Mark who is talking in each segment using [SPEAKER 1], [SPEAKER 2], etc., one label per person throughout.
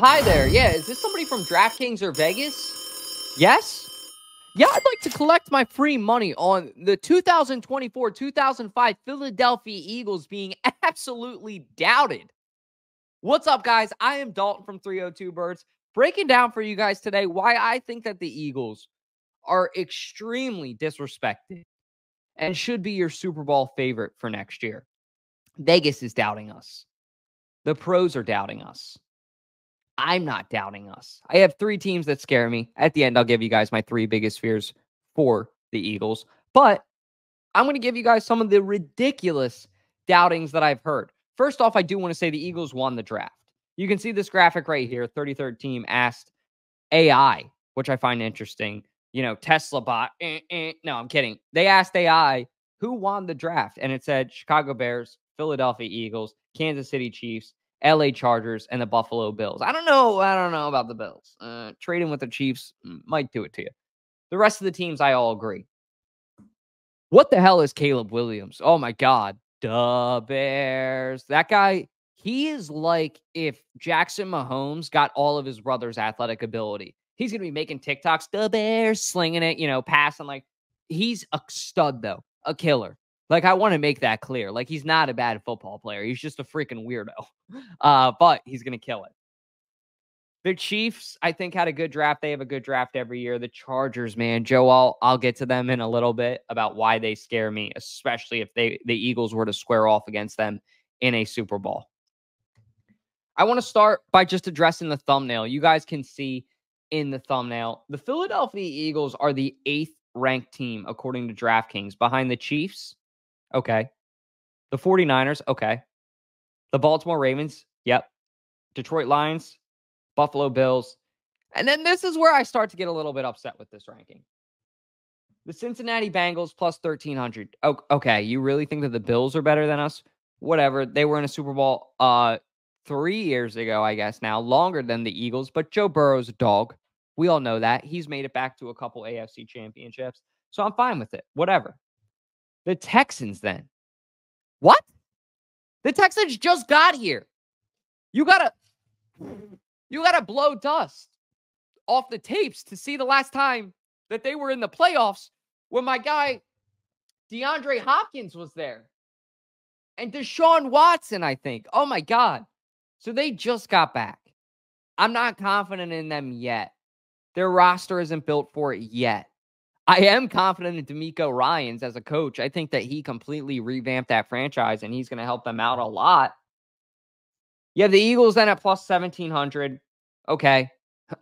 [SPEAKER 1] Hi there. Yeah, is this somebody from DraftKings or Vegas? Yes? Yeah, I'd like to collect my free money on the 2024-2005 Philadelphia Eagles being absolutely doubted. What's up, guys? I am Dalton from 302 Birds, breaking down for you guys today why I think that the Eagles are extremely disrespected and should be your Super Bowl favorite for next year. Vegas is doubting us. The pros are doubting us. I'm not doubting us. I have three teams that scare me. At the end, I'll give you guys my three biggest fears for the Eagles. But I'm going to give you guys some of the ridiculous doubtings that I've heard. First off, I do want to say the Eagles won the draft. You can see this graphic right here. 33rd team asked AI, which I find interesting. You know, Tesla bot. No, I'm kidding. They asked AI who won the draft, and it said Chicago Bears, Philadelphia Eagles, Kansas City Chiefs, LA Chargers, and the Buffalo Bills. I don't know about the Bills. Trading with the Chiefs might do it to you. The rest of the teams, I all agree. What the hell is Caleb Williams? Oh my God. Duh, Bears. That guy, he is like if Jackson Mahomes got all of his brother's athletic ability. He's going to be making TikToks, the Bears, slinging it, passing. Like, he's a stud, though, a killer. Like, I want to make that clear. Like, he's not a bad football player. He's just a freaking weirdo. But he's going to kill it. The Chiefs, I think, had a good draft. They have a good draft every year. The Chargers, man, Joe, I'll get to them in a little bit about why they scare me, especially if the Eagles were to square off against them in a Super Bowl. I want to start by just addressing the thumbnail. You guys can see in the thumbnail, the Philadelphia Eagles are the 8th ranked team, according to DraftKings, behind the Chiefs. Okay. The 49ers. Okay. The Baltimore Ravens. Yep. Detroit Lions. Buffalo Bills. And then this is where I start to get a little bit upset with this ranking. The Cincinnati Bengals plus 1,300. Oh, okay, you really think that the Bills are better than us? Whatever. They were in a Super Bowl 3 years ago, I guess now. Longer than the Eagles, but Joe Burrow's a dog. We all know that. He's made it back to a couple AFC championships. So I'm fine with it. Whatever. The Texans then. What? The Texans just got here. You gotta blow dust off the tapes to see the last time that they were in the playoffs when my guy DeAndre Hopkins was there. And Deshaun Watson, I think. Oh, my God. So they just got back. I'm not confident in them yet. Their roster isn't built for it yet. I am confident in DeMeco Ryans as a coach. I think that he completely revamped that franchise, and he's going to help them out a lot. Yeah, the Eagles then at plus 1,700. Okay,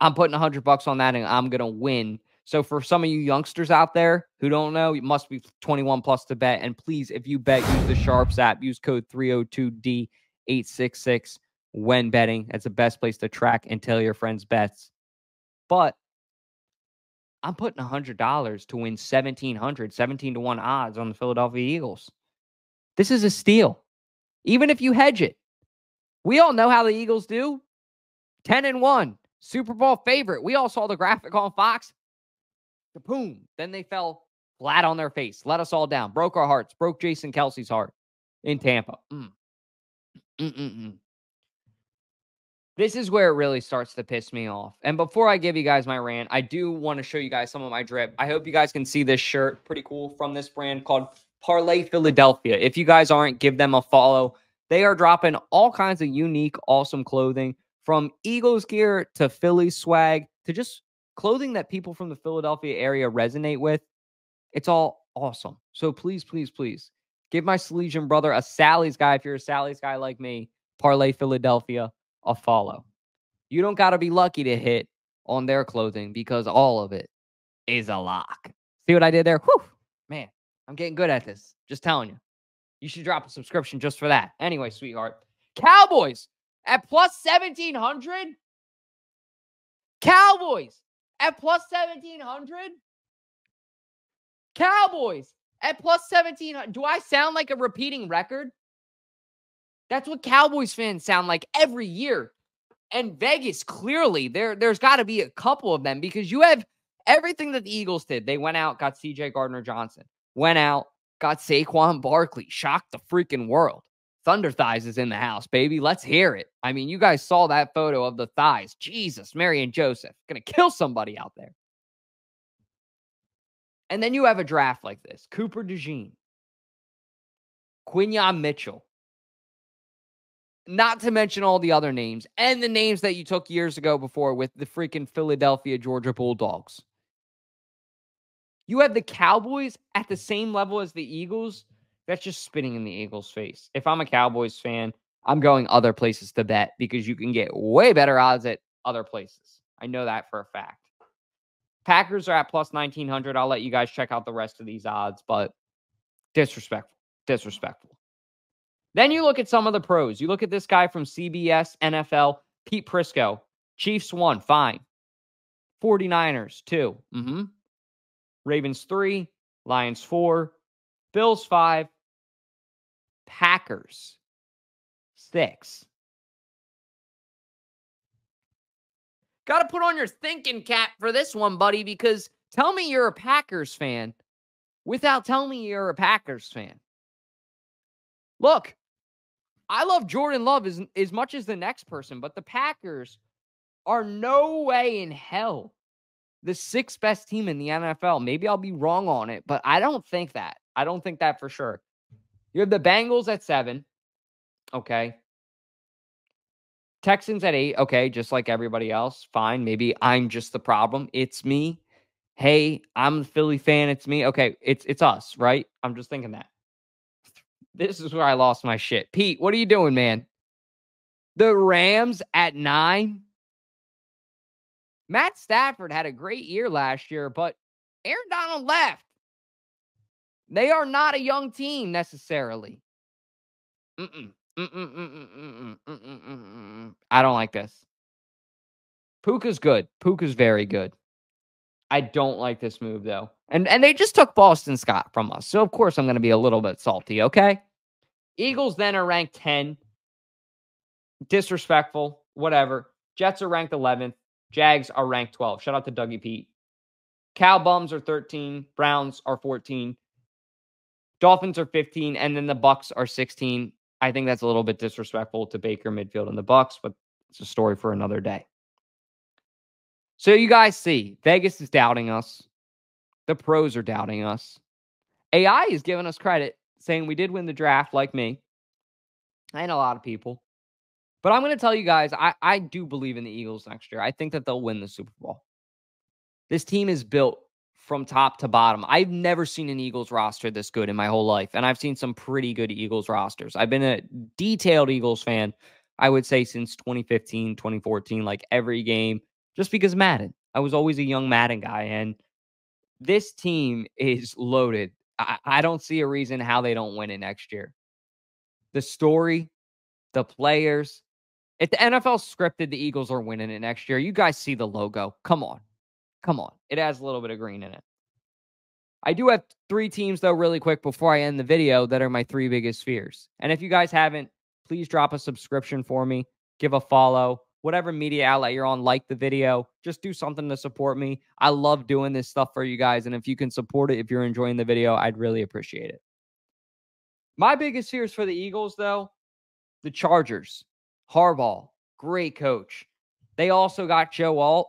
[SPEAKER 1] I'm putting $100 on that, and I'm going to win. So for some of you youngsters out there who don't know, it must be 21 plus to bet. And please, if you bet, use the Sharps app. Use code 302D866 when betting. That's the best place to track and tell your friends' bets. But I'm putting $100 to win 1,700, 17-1 odds on the Philadelphia Eagles. This is a steal, even if you hedge it. We all know how the Eagles do. 10-1, Super Bowl favorite. We all saw the graphic on Fox. Boom. Then they fell flat on their face. Let us all down. Broke our hearts. Broke Jason Kelsey's heart in Tampa. This is where it really starts to piss me off. And before I give you guys my rant, I do want to show you guys some of my drip. I hope you guys can see this shirt. Pretty cool, from this brand called Parlay Philadelphia. If you guys aren't, give them a follow. They are dropping all kinds of unique, awesome clothing, from Eagles gear to Philly swag to just clothing that people from the Philadelphia area resonate with. It's all awesome. So please, please, please give my Salesian brother, a Sally's guy, if you're a Sally's guy like me, Parlay Philadelphia, a follow. You don't got to be lucky to hit on their clothing, because all of it is a lock. See what I did there? Whew, man, I'm getting good at this. Just telling you. You should drop a subscription just for that. Anyway, sweetheart. Cowboys at plus 1,700? Cowboys at plus 1,700? Cowboys at plus 1,700. Do I sound like a repeating record? That's what Cowboys fans sound like every year. And Vegas, clearly, there's got to be a couple of them, because you have everything that the Eagles did. They went out, got C.J. Gardner-Johnson. Went out, got Saquon Barkley. Shocked the freaking world. Thunder thighs is in the house, baby. Let's hear it. I mean, you guys saw that photo of the thighs. Jesus, Mary and Joseph. Gonna kill somebody out there. And then you have a draft like this. Cooper DeJean. Quinyon Mitchell. Not to mention all the other names. And the names that you took years ago before with the freaking Philadelphia Georgia Bulldogs. You have the Cowboys at the same level as the Eagles. That's just spitting in the Eagles' face. If I'm a Cowboys fan, I'm going other places to bet because you can get way better odds at other places. I know that for a fact. Packers are at plus 1,900. I'll let you guys check out the rest of these odds, but disrespectful. Disrespectful. Then you look at some of the pros. You look at this guy from CBS, NFL, Pete Prisco. Chiefs 1, fine. 49ers 2. Ravens 3, Lions 4, Bills 5, Packers 6. Got to put on your thinking cap for this one, buddy, because tell me you're a Packers fan without telling me you're a Packers fan. Look, I love Jordan Love as much as the next person, but the Packers are no way in hell the 6th best team in the NFL. Maybe I'll be wrong on it, but I don't think that. I don't think that for sure. You have the Bengals at 7. Okay. Texans at 8. Okay, just like everybody else. Fine. Maybe I'm just the problem. It's me. Hey, I'm a Philly fan. It's me. Okay, it's us, right? I'm just thinking that. This is where I lost my shit. Pete, what are you doing, man? The Rams at 9. Matt Stafford had a great year last year, but Aaron Donald left. They are not a young team necessarily. I don't like this. Puka's good. Puka's very good. I don't like this move, though. And they just took Boston Scott from us. So, of course, I'm going to be a little bit salty, okay? Eagles then are ranked 10. Disrespectful. Whatever. Jets are ranked 11th. Jags are ranked 12. Shout out to Dougie Pete. Cow Bums are 13. Browns are 14. Dolphins are 15. And then the Bucks are 16. I think that's a little bit disrespectful to Baker Mayfield and the Bucks, but it's a story for another day. So you guys see, Vegas is doubting us. The pros are doubting us. AI is giving us credit, saying we did win the draft like me. And a lot of people. But I'm going to tell you guys, I do believe in the Eagles next year. I think that they'll win the Super Bowl. This team is built from top to bottom. I've never seen an Eagles roster this good in my whole life. And I've seen some pretty good Eagles rosters. I've been a detailed Eagles fan, I would say, since 2015, 2014, like every game, just because Madden. I was always a young Madden guy. And this team is loaded. I don't see a reason how they don't win it next year. The story, the players. If the NFL scripted, the Eagles are winning it next year. You guys see the logo. Come on. Come on. It has a little bit of green in it. I do have 3 teams, though, really quick before I end the video that are my 3 biggest fears. And if you guys haven't, please drop a subscription for me. Give a follow. Whatever media outlet you're on, like the video. Just do something to support me. I love doing this stuff for you guys. And if you can support it, if you're enjoying the video, I'd really appreciate it. My biggest fears for the Eagles, though, the Chargers. Harbaugh, great coach. They also got Joe Alt.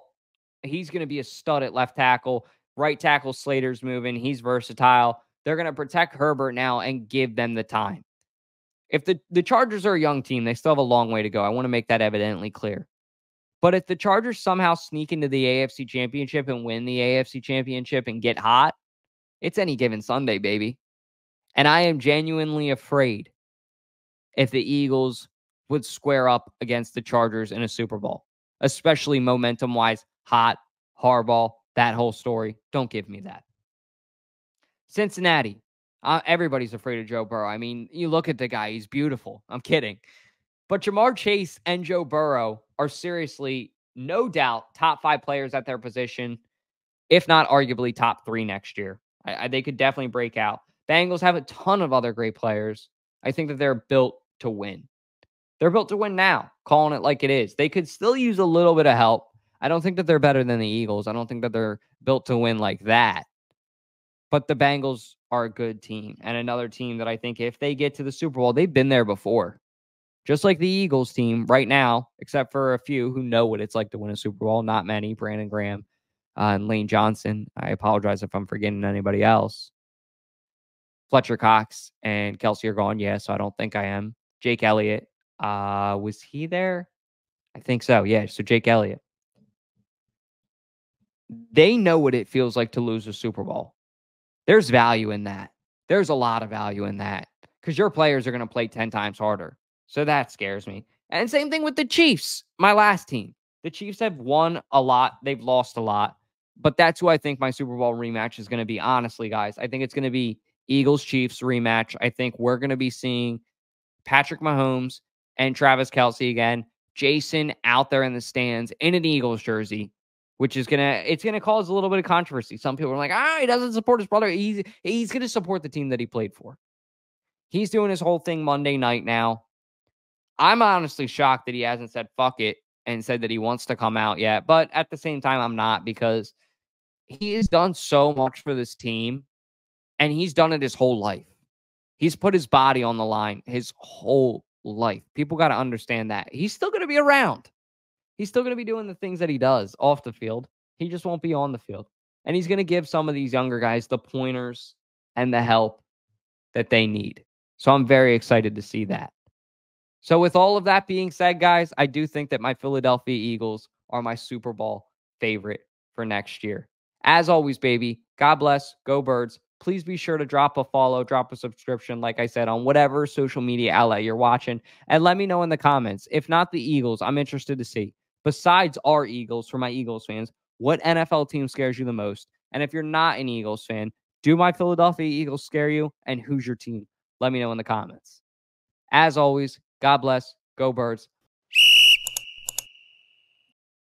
[SPEAKER 1] He's going to be a stud at left tackle. Right tackle Slater's moving. He's versatile. They're going to protect Herbert now and give them the time. If the Chargers are a young team, they still have a long way to go. I want to make that evidently clear. But if the Chargers somehow sneak into the AFC Championship and win the AFC Championship and get hot, it's any given Sunday, baby. And I am genuinely afraid if the Eagles would square up against the Chargers in a Super Bowl, especially momentum-wise, hot, Harbaugh, that whole story. Don't give me that. Cincinnati. Everybody's afraid of Joe Burrow. I mean, you look at the guy. He's beautiful. I'm kidding. But Jamar Chase and Joe Burrow are seriously, no doubt, top 5 players at their position, if not arguably top 3 next year. They could definitely break out. Bengals have a ton of other great players. I think that they're built to win. They're built to win now, calling it like it is. They could still use a little bit of help. I don't think that they're better than the Eagles. I don't think that they're built to win like that. But the Bengals are a good team and another team that I think if they get to the Super Bowl, they've been there before. Just like the Eagles team right now, except for a few who know what it's like to win a Super Bowl. Not many. Brandon Graham and Lane Johnson. I apologize if I'm forgetting anybody else. Fletcher Cox and Kelsey are gone. Yeah, so I don't think I am. Jake Elliott. Was he there? I think so. Yeah, so Jake Elliott. They know what it feels like to lose a Super Bowl. There's value in that. There's a lot of value in that because your players are going to play 10 times harder. So that scares me. And same thing with the Chiefs, my last team. The Chiefs have won a lot. They've lost a lot. But that's who I think my Super Bowl rematch is going to be. Honestly, guys, I think it's going to be Eagles-Chiefs rematch. I think we're going to be seeing Patrick Mahomes and Travis Kelce again. Jason out there in the stands in an Eagles jersey, which is it's gonna cause a little bit of controversy. Some people are like, he doesn't support his brother. He's gonna support the team that he played for. He's doing his whole thing Monday night now. I'm honestly shocked that he hasn't said fuck it and said that he wants to come out yet. But at the same time, I'm not, because he has done so much for this team and he's done it his whole life. He's put his body on the line his whole life. People got to understand that. He's still going to be around. He's still going to be doing the things that he does off the field. He just won't be on the field. And he's going to give some of these younger guys the pointers and the help that they need. So I'm very excited to see that. So with all of that being said, guys, I do think that my Philadelphia Eagles are my Super Bowl favorite for next year. As always, baby, God bless. Go Birds. Please be sure to drop a follow, drop a subscription, like I said, on whatever social media outlet you're watching. And let me know in the comments. If not the Eagles, I'm interested to see, besides our Eagles, for my Eagles fans, what NFL team scares you the most? And if you're not an Eagles fan, do my Philadelphia Eagles scare you? And who's your team? Let me know in the comments. As always, God bless. Go Birds.